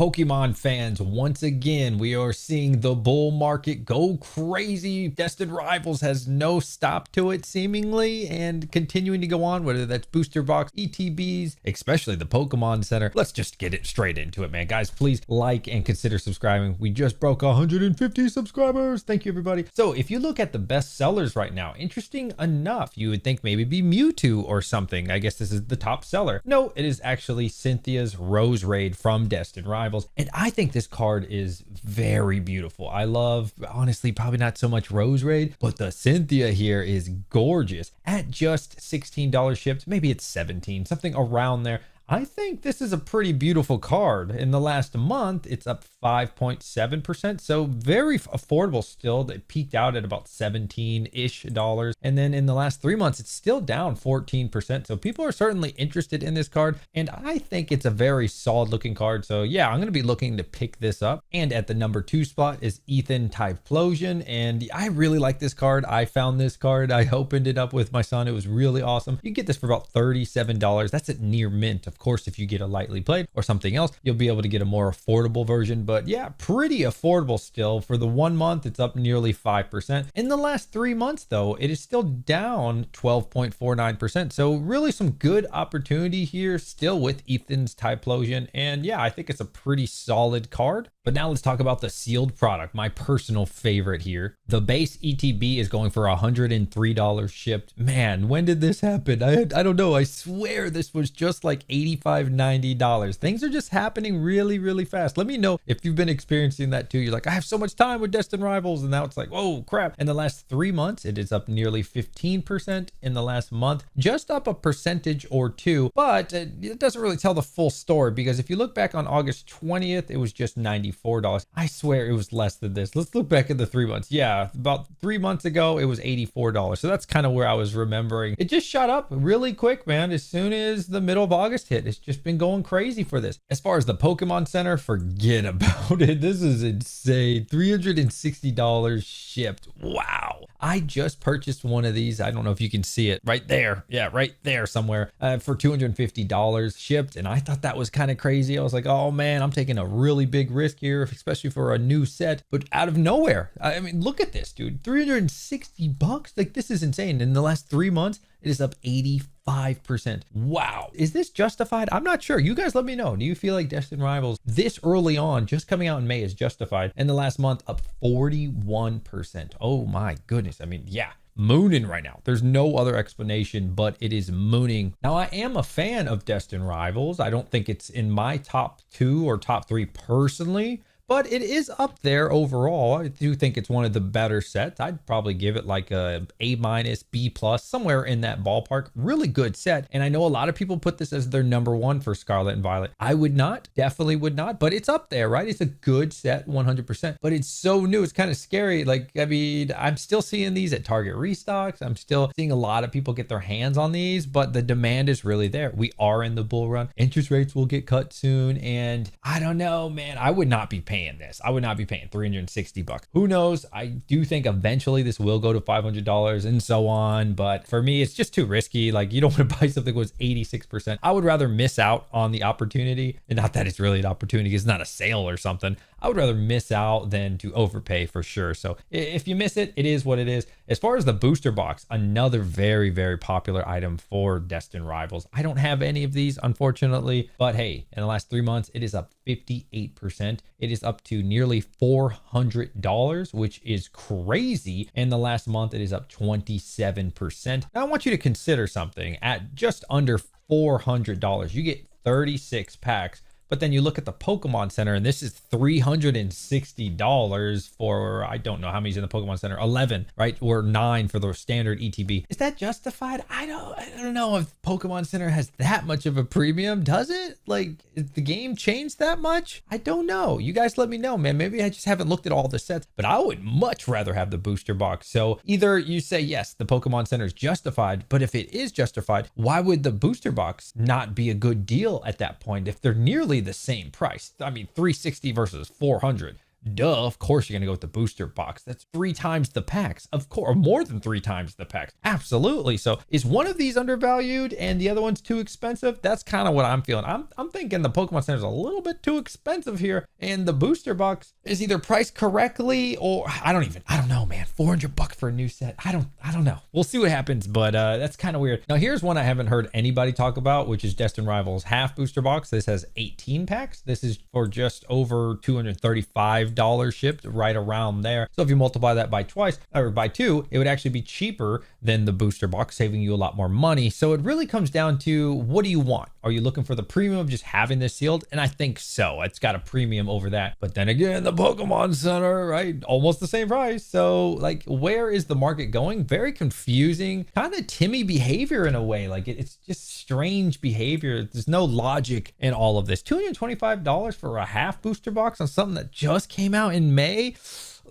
Pokemon fans, once again, we are seeing the bull market go crazy. Destined Rivals has no stop to it, seemingly, and continuing to go on, whether that's booster box, ETBs, especially the Pokemon Center. Let's just get it straight into it, man. Guys, please like and consider subscribing. We just broke 150 subscribers. Thank you, everybody. So if you look at the best sellers right now, interesting enough, you would think maybe be Mewtwo or something. I guess this is the top seller. No, it is actually Cynthia's Rose Raid from Destined Rivals. And I think this card is very beautiful. I love, honestly, probably not so much Rose Raid, but the Cynthia here is gorgeous at just $16 shipped. Maybe it's 17, something around there. I think this is a pretty beautiful card. In the last month, it's up 5.7%. So very affordable still. It peaked out at about 17-ish dollars. And then in the last 3 months, it's still down 14%. So people are certainly interested in this card. And I think it's a very solid looking card. So yeah, I'm going to be looking to pick this up. And at the number 2 spot is Ethan Typhlosion. And I really like this card. I found this card. I opened it up with my son. It was really awesome. You get this for about $37. That's at near mint. Of course, if you get a lightly played or something else, you'll be able to get a more affordable version. But yeah, pretty affordable still. For the 1 month, it's up nearly 5%. In the last 3 months, though, it is still down 12.49%. So really some good opportunity here still with Ethan's Typhlosion. And yeah, I think it's a pretty solid card. But now let's talk about the sealed product, my personal favorite here. The base ETB is going for $103 shipped. Man, when did this happen? I don't know. I swear this was just like $85, $90. Things are just happening really, really fast. Let me know if you've been experiencing that too. You're like, I have so much time with Destined Rivals, and now it's like, whoa, crap. In the last 3 months, it is up nearly 15%. In the last month, just up a percentage or two, but it doesn't really tell the full story, because if you look back on August 20th, it was just $94. I swear it was less than this. Let's look back at the 3 months. Yeah, about 3 months ago, it was $84. So that's kind of where I was remembering. It just shot up really quick, man. As soon as the middle of August hit, it's just been going crazy for this. As far as the Pokemon Center, forget about it. This is insane. $360 shipped. Wow. I just purchased one of these. I don't know if you can see it right there. Yeah, right there somewhere for $250 shipped. And I thought that was kind of crazy. I was like, oh man, I'm taking a really big risk here, especially for a new set. But out of nowhere, I mean, look at this, dude. $360. Like, this is insane. In the last 3 months, it is up 85%. Wow. Is this justified? I'm not sure. You guys let me know. Do you feel like Destined Rivals this early on, just coming out in May, is justified? In the last month, up 41%. Oh my goodness. I mean, yeah. Mooning right now. There's no other explanation, but it is mooning. Now, I am a fan of Destined Rivals. I don't think it's in my top 2 or top 3 personally, but it is up there overall. I do think it's one of the better sets. I'd probably give it like a A-, B+, somewhere in that ballpark. Really good set. And I know a lot of people put this as their number 1 for Scarlet and Violet. I would not, definitely would not, but it's up there, right? It's a good set, 100%, but it's so new. It's kind of scary. Like, I mean, I'm still seeing these at Target restocks. I'm still seeing a lot of people get their hands on these, but the demand is really there. We are in the bull run. Interest rates will get cut soon. And I don't know, man, I would not be paying this. I would not be paying $360. Who knows? I do think eventually this will go to $500 and so on, but for me, it's just too risky. Like, you don't want to buy something that was 86%. I would rather miss out on the opportunity, and not that it's really an opportunity, it's not a sale or something. I would rather miss out than to overpay for sure. So if you miss it, it is what it is. As far as the booster box, another very, very popular item for Destined Rivals. I don't have any of these, unfortunately, but hey, in the last 3 months, it is up 58%. It is up to nearly $400, which is crazy. In the last month, it is up 27%. Now, I want you to consider something. At just under $400, you get 36 packs. But then you look at the Pokemon Center, and this is $360 for, I don't know how many's in the Pokemon Center, 11, right? Or 9 for the standard ETB. Is that justified? I don't know if Pokemon Center has that much of a premium. Does it? Like, is the game changed that much? I don't know. You guys let me know, man. Maybe I just haven't looked at all the sets, but I would much rather have the booster box. So either you say, yes, the Pokemon Center is justified, but if it is justified, why would the booster box not be a good deal at that point if they're nearly the same price? I mean, 360 versus 400. Duh, of course you're gonna go with the booster box. That's 3 times the packs, of course, or more than 3 times the packs. Absolutely. So is one of these undervalued and the other one's too expensive? That's kind of what I'm feeling. I'm thinking the Pokemon Center is a little bit too expensive here, and the booster box is either priced correctly or I don't know, man. $400 for a new set. I don't know. We'll see what happens, but that's kind of weird. Now here's one I haven't heard anybody talk about, which is Destined Rivals half booster box. This has 18 packs. This is for just over $235 shipped, right around there. So if you multiply that by twice or by 2, it would actually be cheaper than the booster box, saving you a lot more money. So it really comes down to, what do you want? Are you looking for the premium of just having this sealed? And I think so. It's got a premium over that. But then again, the Pokemon Center, right? Almost the same price. So like, where is the market going? Very confusing, kind of Timmy behavior in a way. Like it's just strange behavior. There's no logic in all of this. $225 for a half booster box on something that just came out in May.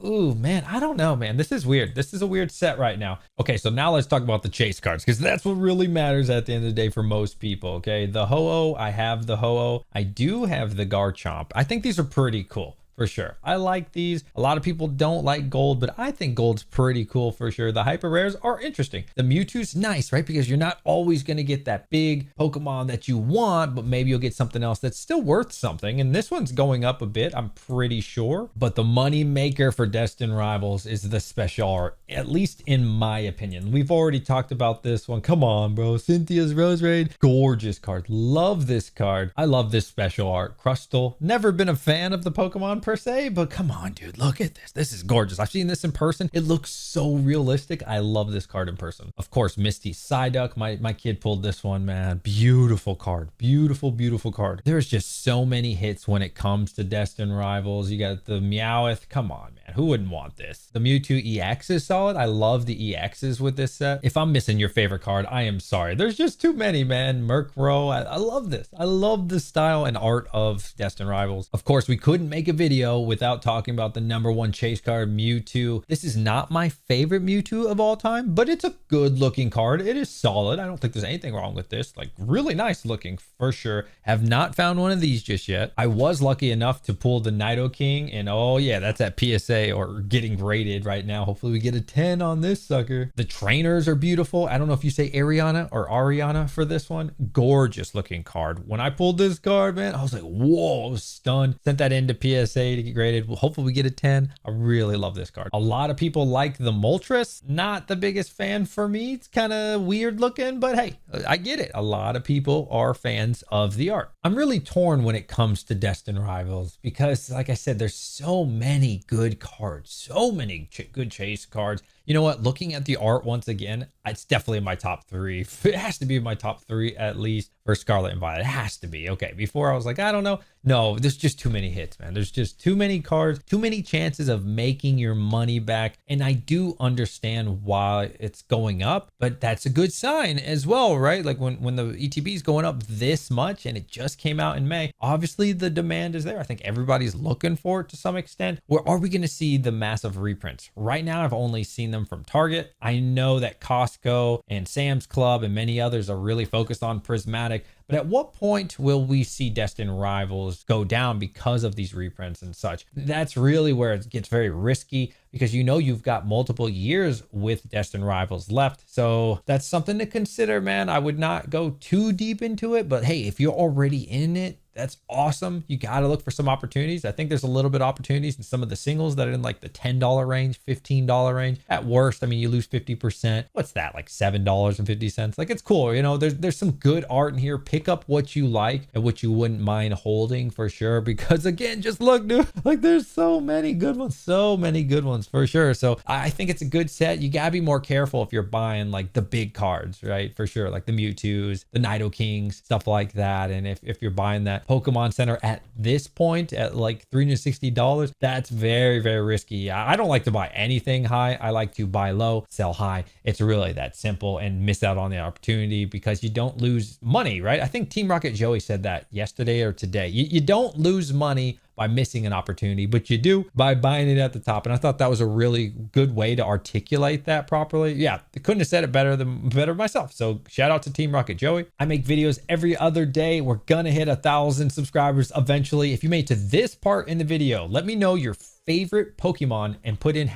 Ooh, man, I don't know, man. This is weird. This is a weird set right now. Okay, so now let's talk about the chase cards, because that's what really matters at the end of the day for most people, okay? The Ho-Oh, I have the Ho-Oh. I do have the Garchomp. I think these are pretty cool. For sure. I like these. A lot of people don't like gold, but I think gold's pretty cool for sure. The hyper rares are interesting. The Mewtwo's nice, right? Because you're not always going to get that big Pokemon that you want, but maybe you'll get something else that's still worth something. And this one's going up a bit, I'm pretty sure. But the money maker for Destined Rivals is the special art, at least in my opinion. We've already talked about this one. Come on, bro. Cynthia's Rose Raid. Gorgeous card. Love this card. I love this special art. Crustle. Never been a fan of the Pokemon per se, but come on, dude, look at this. This is gorgeous. I've seen this in person. It looks so realistic. I love this card in person. Of course, Misty Psyduck. My kid pulled this one, man. Beautiful card. Beautiful card. There's just so many hits when it comes to Destined Rivals. You got the Meowth. Come on, man. Who wouldn't want this? The Mewtwo EX is solid. I love the EXs with this set. If I'm missing your favorite card, I am sorry. There's just too many, man. Murkrow. I love this. I love the style and art of Destined Rivals. Of course, we couldn't make a video without talking about the #1 chase card, Mewtwo. This is not my favorite Mewtwo of all time, but it's a good looking card. It is solid. I don't think there's anything wrong with this. Like, really nice looking for sure. Have not found one of these just yet. I was lucky enough to pull the Nidoking, and oh yeah, that's at PSA or getting graded right now. Hopefully we get a 10 on this sucker. The trainers are beautiful. I don't know if you say Ariana or Ariana for this one. Gorgeous looking card. When I pulled this card, man, I was like, whoa, I was stunned. Sent that into PSA to get graded. Well, hopefully we get a 10. I really love this card. A lot of people like the Moltres. Not the biggest fan for me. It's kind of weird looking, but hey, I get it. A lot of people are fans of the art. I'm really torn when it comes to Destined Rivals because, like I said, there's so many good cards, so many good chase cards. You know what? Looking at the art once again, it's definitely in my top 3. It has to be in my top 3 at least for Scarlet and Violet. It has to be. Okay, before I was like, I don't know. No, there's just too many hits, man. There's just too many cards, too many chances of making your money back. And I do understand why it's going up, but that's a good sign as well, right? Like when the ETB is going up this much and it just came out in May, obviously the demand is there. I think everybody's looking for it to some extent. Where are we going to see the massive reprints? Right now, I've only seen them from Target. I know that Costco and Sam's Club and many others are really focused on Prismatic, but at what point will we see Destined Rivals go down because of these reprints and such? That's really where it gets very risky because you know you've got multiple years with Destined Rivals left. So that's something to consider, man. I would not go too deep into it, but hey, if you're already in it, that's awesome. You got to look for some opportunities. I think there's a little bit of opportunities in some of the singles that are in like the $10 range, $15 range. At worst, I mean, you lose 50%. What's that? Like $7.50. Like, it's cool. You know, there's some good art in here. Pick up what you like and what you wouldn't mind holding for sure. Because again, just look, dude, like there's so many good ones for sure. So I think it's a good set. You got to be more careful if you're buying like the big cards, right? For sure. Like the Mewtwo's, the Nidokings, stuff like that. And if you're buying that Pokemon Center at this point at like $360, that's very, very risky. I don't like to buy anything high. I like to buy low, sell high. It's really that simple and miss out on the opportunity because you don't lose money, right? I think Team Rocket Joey said that yesterday or today. You don't lose money by missing an opportunity, but you do by buying it at the top. And I thought that was a really good way to articulate that properly. Yeah, I couldn't have said it better myself. So shout out to Team Rocket Joey. I make videos every other day. We're gonna hit 1,000 subscribers eventually. If you made it to this part in the video, let me know your favorite Pokemon and put in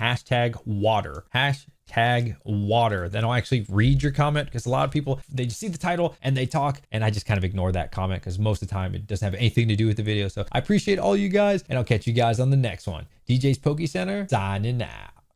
#water. #water. Then I'll actually read your comment, because a lot of people, they just see the title and they talk, and I just kind of ignore that comment because most of the time it doesn't have anything to do with the video. So I appreciate all you guys, and I'll catch you guys on the next one. DJ's Poke Center signing out.